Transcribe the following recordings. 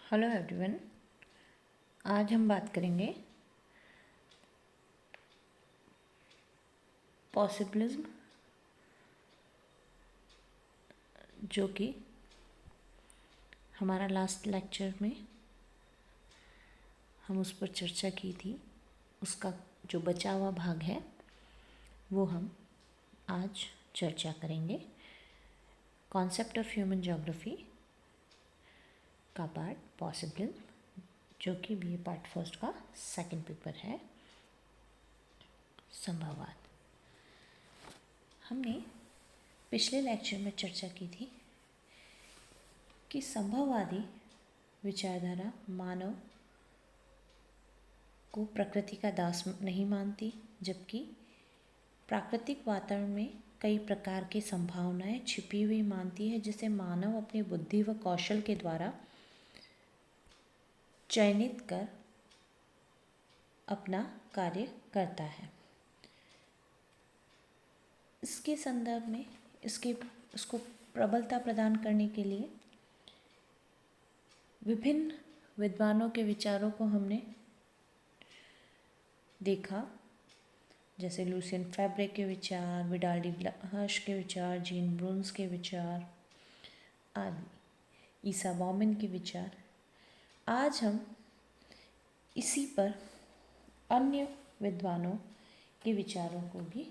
Hello everyone. आज हम बात करेंगे पॉसिबिलिज्म, जो कि हमारा लास्ट लेक्चर में हम उस पर चर्चा की थी। उसका जो बचा हुआ भाग है वो हम आज चर्चा करेंगे। कॉन्सेप्ट ऑफ ह्यूमन ज्योग्राफी का पार्ट पॉसिबिलिज्म, जो कि बीए पार्ट फर्स्ट का सेकंड पेपर है, संभववाद। हमने पिछले लेक्चर में चर्चा की थी कि संभववादी विचारधारा मानव को प्रकृति का दास नहीं मानती, जबकि प्राकृतिक वातावरण में कई प्रकार की संभावनाएं छिपी हुई मानती है, जिसे मानव अपनी बुद्धि व कौशल के द्वारा चयनित कर अपना कार्य करता है। इसके संदर्भ में इसको प्रबलता प्रदान करने के लिए विभिन्न विद्वानों के विचारों को हमने देखा, जैसे लुसियन फैब्रे के विचार, विडाल डी हर्श के विचार, जीन ब्रून्स के विचार आदि, ईसा बॉमिन के विचार। आज हम इसी पर अन्य विद्वानों के विचारों को भी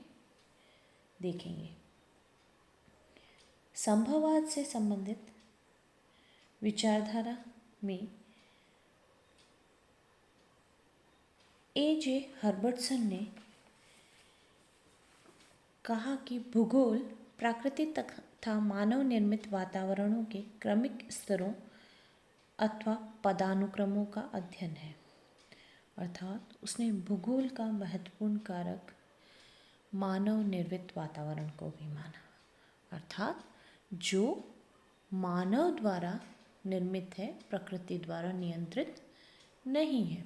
देखेंगे। संभववाद से संबंधित विचारधारा में ए.जे. हर्बर्टसन ने कहा कि भूगोल प्राकृतिक तथा मानव निर्मित वातावरणों के क्रमिक स्तरों अथवा पदानुक्रमों का अध्ययन है। अर्थात उसने भूगोल का महत्वपूर्ण कारक मानव निर्मित वातावरण को भी माना, अर्थात जो मानव द्वारा निर्मित है, प्रकृति द्वारा नियंत्रित नहीं है।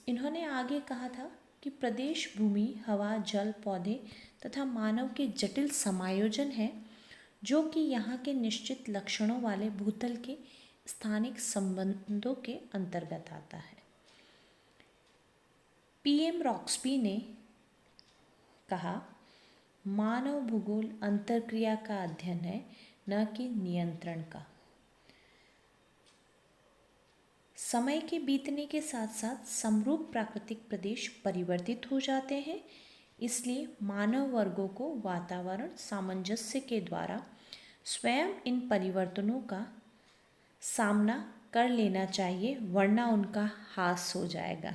इन्होंने आगे कहा था कि प्रदेश भूमि, हवा, जल, पौधे तथा मानव के जटिल समायोजन है, जो कि यहाँ के निश्चित लक्षणों वाले भूतल के स्थानिक संबंधों के अंतर्गत आता है। पीएम रॉक्सबी ने कहा, मानव भूगोल अंतर्क्रिया का अध्ययन है, न कि नियंत्रण का। समय के बीतने के साथ साथ समरूप प्राकृतिक प्रदेश परिवर्तित हो जाते हैं, इसलिए मानव वर्गों को वातावरण सामंजस्य के द्वारा स्वयं इन परिवर्तनों का सामना कर लेना चाहिए, वरना उनका हास हो जाएगा,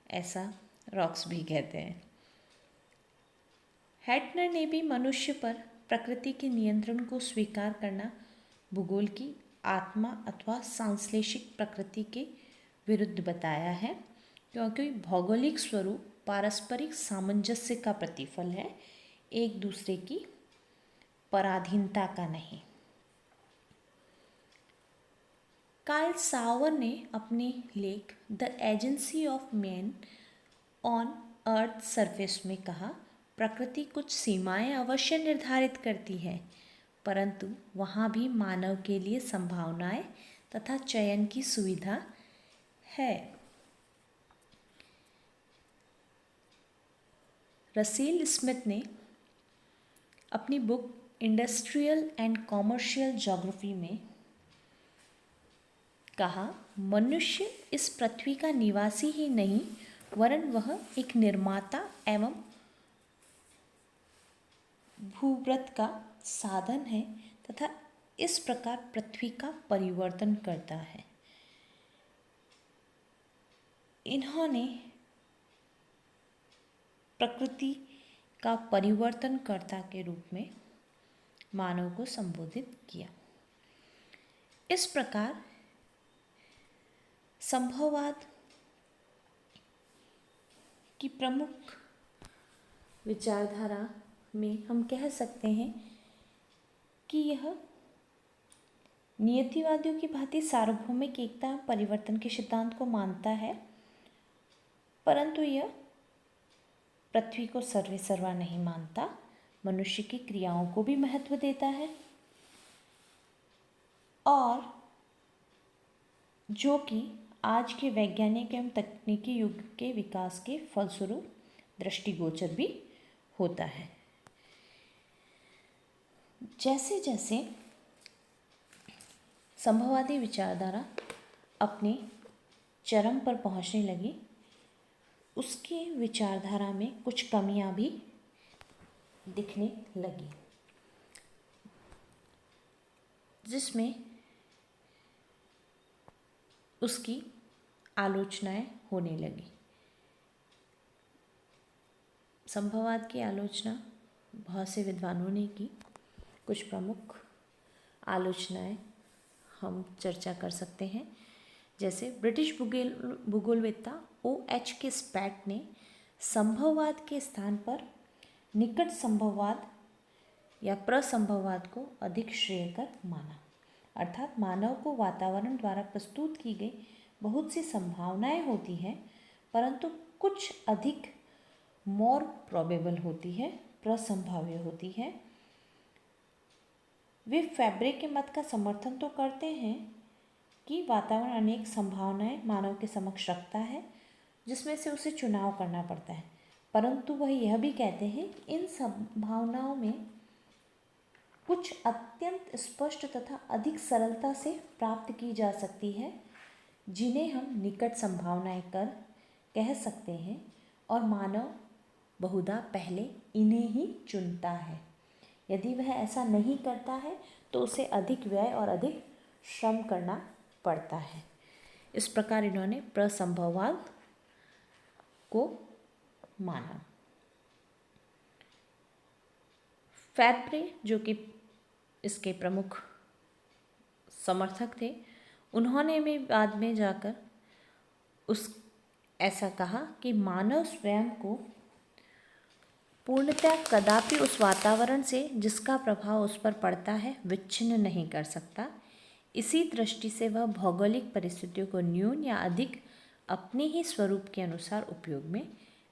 ऐसा रॉक्सबी कहते हैं। हैटनर ने भी मनुष्य पर प्रकृति के नियंत्रण को स्वीकार करना भूगोल की आत्मा अथवा संश्लेषिक प्रकृति के विरुद्ध बताया है, क्योंकि भौगोलिक स्वरूप पारस्परिक सामंजस्य का प्रतिफल है, एक दूसरे की पराधीनता का नहीं। कार्ल सावर ने अपने लेख the agency of man on earth surface में कहा, प्रकृति कुछ सीमाएं अवश्य निर्धारित करती है, परंतु वहाँ भी मानव के लिए संभावनाएं तथा चयन की सुविधा है। रसेल स्मिथ ने अपनी book industrial and commercial geography में कहा, मनुष्य इस पृथ्वी का निवासी ही नहीं, वरन वह एक निर्माता एवं भूव्रत का साधन है तथा इस प्रकार पृथ्वी का परिवर्तन करता है। इन्होंने प्रकृति का परिवर्तनकर्ता के रूप में मानव को संबोधित किया। इस प्रकार संभववाद की प्रमुख विचारधारा में हम कह सकते हैं कि यह नियतिवादियों की भांति सार्वभौमिक एकता परिवर्तन के सिद्धांत को मानता है, परंतु यह पृथ्वी को सर्वेसर्वा नहीं मानता, मनुष्य की क्रियाओं को भी महत्व देता है और जो कि आज के वैज्ञानिक एवं तकनीकी युग के विकास के फलस्वरूप दृष्टिगोचर भी होता है। जैसे जैसे संभववादी विचारधारा अपने चरम पर पहुंचने लगी, उसके विचारधारा में कुछ कमियां भी दिखने लगी, जिसमें उसकी आलोचनाएं होने लगी। संभववाद की आलोचना बहुत से विद्वानों ने की। कुछ प्रमुख आलोचनाएं हम चर्चा कर सकते हैं। जैसे ब्रिटिश भूगोलवेत्ता OH के स्पैट ने संभववाद के स्थान पर निकट संभववाद या प्रसंभववाद को अधिक श्रेयकर माना। अर्थात मानव को वातावरण द्वारा प्रस्तुत की गई बहुत सी संभावनाएं होती हैं, परंतु कुछ अधिक मोर प्रोबेबल होती है, प्रसंभाव्य होती है। वे फैब्रे के मत का समर्थन तो करते हैं कि वातावरण अनेक संभावनाएं मानव के समक्ष रखता है, जिसमें से उसे चुनाव करना पड़ता है, परंतु वह यह भी कहते हैं कि इन संभावनाओं में कुछ अत्यंत स्पष्ट तथा अधिक सरलता से प्राप्त की जा सकती है, जिन्हें हम निकट संभावनाएं कह सकते हैं, और मानव बहुधा पहले इन्हें ही चुनता है। यदि वह ऐसा नहीं करता है तो उसे अधिक व्यय और अधिक श्रम करना पड़ता है। इस प्रकार इन्होंने प्रसंभववाद को माना। फैब्रे, जो कि इसके प्रमुख समर्थक थे, उन्होंने भी बाद में जाकर ऐसा कहा कि मानव स्वयं को पूर्णतः कदापि उस वातावरण से जिसका प्रभाव उस पर पड़ता है विच्छिन्न नहीं कर सकता। इसी दृष्टि से वह भौगोलिक परिस्थितियों को न्यून या अधिक अपने ही स्वरूप के अनुसार उपयोग में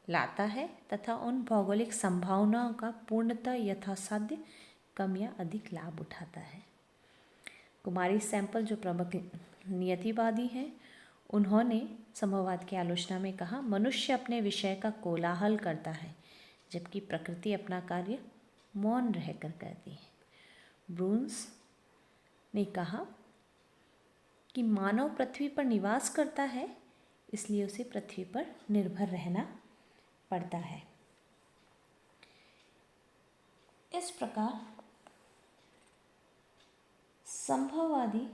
लाता है तथा उन भौगोलिक संभावनाओं का पूर्णतः यथासाध्य कम या अधिक लाभ उठाता है। कुमारी सैंपल, जो प्रमुख नियतिवादी हैं, उन्होंने संभववाद की आलोचना में कहा, मनुष्य अपने विषय का कोलाहल करता है जबकि प्रकृति अपना कार्य मौन रहकर करती है। ब्रून्स ने कहा कि मानव पृथ्वी पर निवास करता है, इसलिए उसे पृथ्वी पर निर्भर रहना पड़ता है। इस प्रकार संभववादी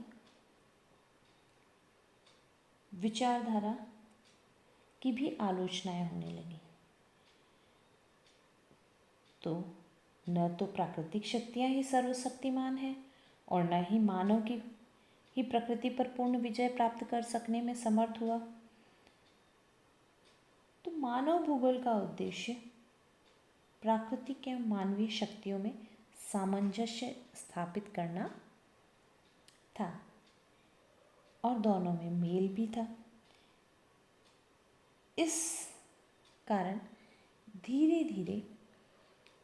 विचारधारा की भी आलोचनाएं होने लगी। तो न तो प्राकृतिक शक्तियां ही सर्वशक्तिमान हैं और न ही मानव की ही प्रकृति पर पूर्ण विजय प्राप्त कर सकने में समर्थ हुआ। तो मानव भूगोल का उद्देश्य प्राकृतिक एवं मानवीय शक्तियों में सामंजस्य स्थापित करना था और दोनों में मेल भी था। इस कारण धीरे धीरे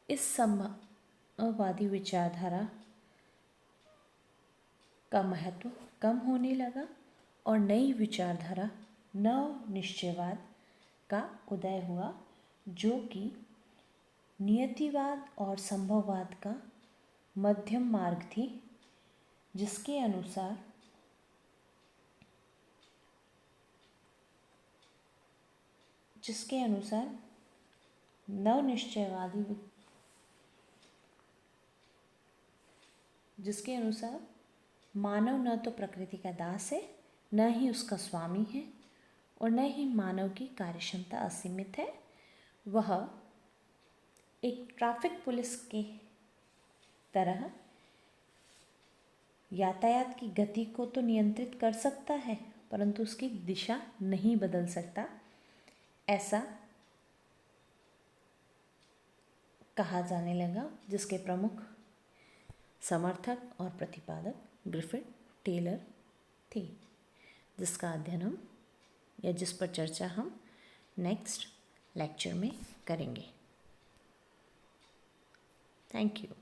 इस संभववादी विचारधारा का महत्व कम होने लगा और नई विचारधारा नव निश्चयवाद का उदय हुआ, जो कि नियतिवाद और संभववाद का मध्यम मार्ग थी, जिसके अनुसार नव निश्चयवादी जिसके अनुसार मानव न तो प्रकृति का दास है, न ही उसका स्वामी है और न ही मानव की कार्यक्षमता असीमित है। वह एक ट्रैफिक पुलिस के तरह यातायात की गति को तो नियंत्रित कर सकता है, परंतु उसकी दिशा नहीं बदल सकता, ऐसा कहा जाने लगा, जिसके प्रमुख समर्थक और प्रतिपादक ग्रिफिथ टेलर थे, जिसका अध्ययन हम या जिस पर चर्चा हम नेक्स्ट लेक्चर में करेंगे। Thank you.